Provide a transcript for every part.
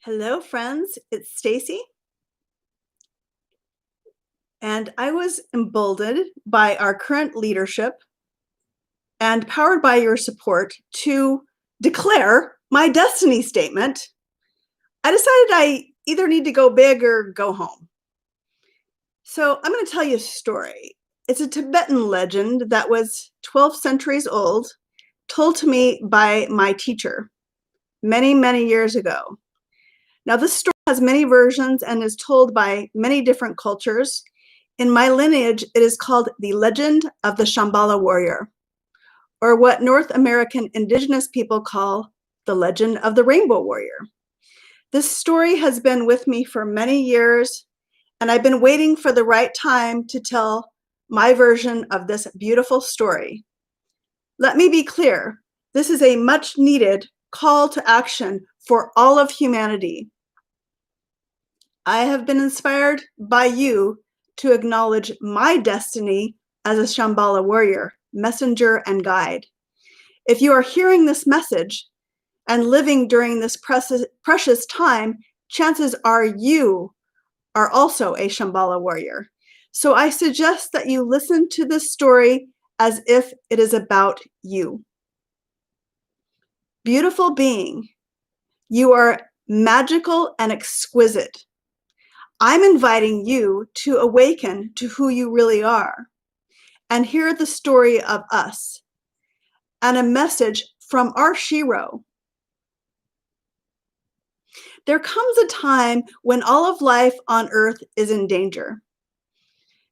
Hello, friends. It's Stacy, and I was emboldened by our current leadership and powered by your support to declare my destiny statement. I decided I either need to go big or go home. So I'm going to tell you a story. It's a Tibetan legend that was 12 centuries old, told to me by my teacher many, many years ago. Now, this story has many versions and is told by many different cultures. In my lineage, it is called the Legend of the Shambala Warrior, or what North American indigenous people call the Legend of the Rainbow Warrior. This story has been with me for many years, and I've been waiting for the right time to tell my version of this beautiful story. Let me be clear, this is a much needed call to action for all of humanity. I have been inspired by you to acknowledge my destiny as a Shambhala warrior, messenger, and guide. If you are hearing this message and living during this precious time, chances are you are also a Shambhala warrior. So I suggest that you listen to this story as if it is about you. Beautiful being, you are magical and exquisite. I'm inviting you to awaken to who you really are and hear the story of us and a message from our Shiro. There comes a time when all of life on earth is in danger.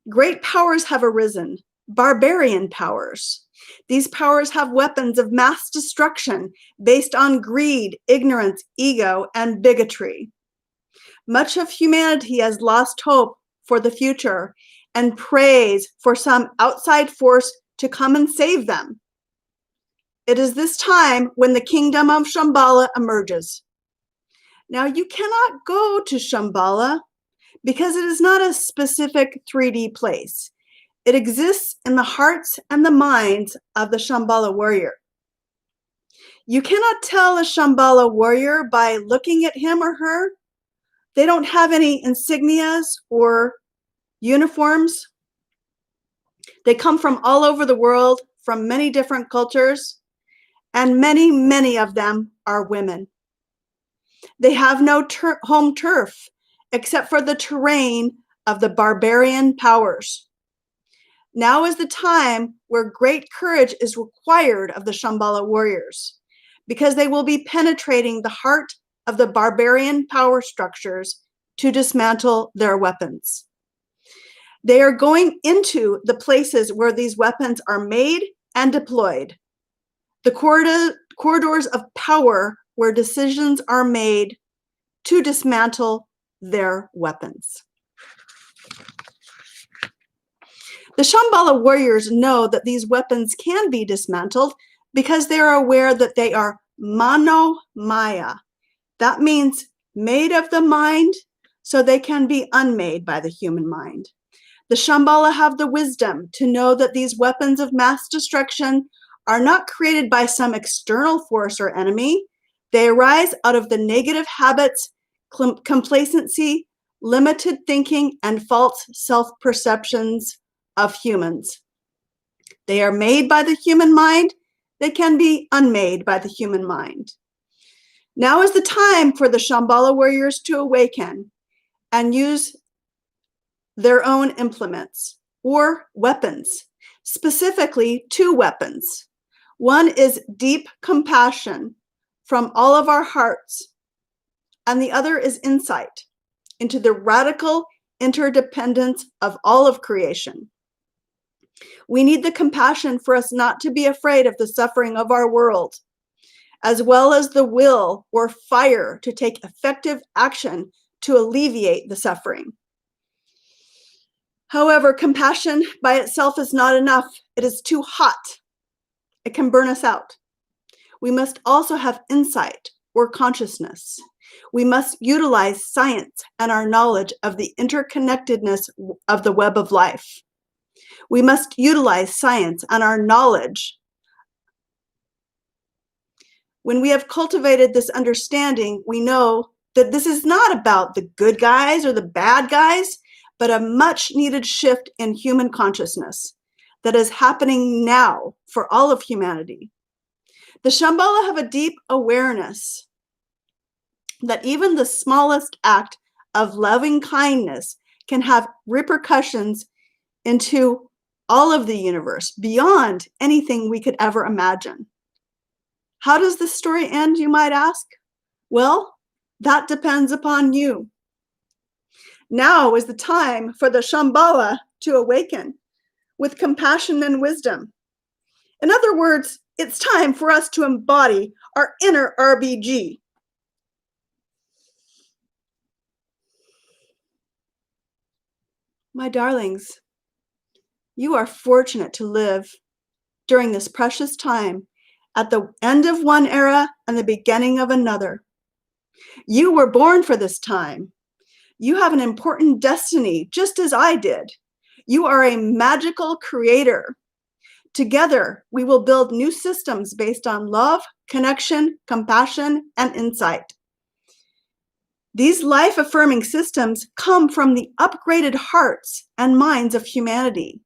Great powers have arisen, barbarian powers. These powers have weapons of mass destruction based on greed, ignorance, ego, and bigotry. Much of humanity has lost hope for the future and prays for some outside force to come and save them. It is this time when the kingdom of Shambhala emerges. Now, you cannot go to Shambhala because it is not a specific 3D place. It exists in the hearts and the minds of the Shambhala warrior. You cannot tell a Shambhala warrior by looking at him or her. They don't have any insignias or uniforms. They come from all over the world, from many different cultures, and many, many of them are women. They have no home turf except for the terrain of the barbarian powers. Now is the time where great courage is required of the Shambhala warriors, because they will be penetrating the heart of the barbarian power structures to dismantle their weapons. They are going into the places where these weapons are made and deployed, the corridors of power where decisions are made to dismantle their weapons. The Shambhala warriors know that these weapons can be dismantled because they are aware that they are mano maya. That means made of the mind, so they can be unmade by the human mind. The Shambhala have the wisdom to know that these weapons of mass destruction are not created by some external force or enemy. They arise out of the negative habits, complacency, limited thinking, and false self-perceptions of humans. They are made by the human mind. They can be unmade by the human mind. Now is the time for the Shambhala warriors to awaken and use their own implements or weapons, specifically 2 weapons. One is deep compassion from all of our hearts, and the other is insight into the radical interdependence of all of creation. We need the compassion for us not to be afraid of the suffering of our world, as well as the will or fire to take effective action to alleviate the suffering. However, compassion by itself is not enough. It is too hot. It can burn us out. We must also have insight or consciousness. We must utilize science and our knowledge of the interconnectedness of the web of life. We must utilize science and our knowledge. When we have cultivated this understanding, we know that this is not about the good guys or the bad guys, but a much needed shift in human consciousness that is happening now for all of humanity. The Shambhala have a deep awareness that even the smallest act of loving kindness can have repercussions into all of the universe beyond anything we could ever imagine. How does this story end, you might ask? Well, that depends upon you. Now is the time for the Shambhala to awaken with compassion and wisdom. In other words, it's time for us to embody our inner RBG. My darlings, you are fortunate to live during this precious time at the end of one era and the beginning of another. You were born for this time. You have an important destiny, just as I did. You are a magical creator. Together, we will build new systems based on love, connection, compassion, and insight. These life-affirming systems come from the upgraded hearts and minds of humanity,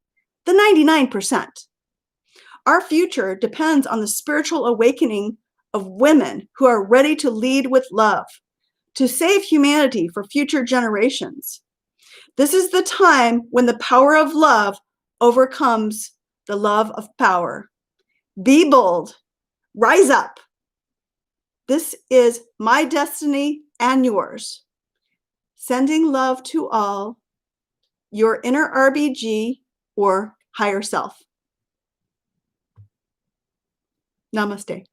the 99%. Our future depends on the spiritual awakening of women who are ready to lead with love, to save humanity for future generations. This is the time when the power of love overcomes the love of power. Be bold. Rise up. This is my destiny and yours. Sending love to all, your inner RBG or higher self. Namaste.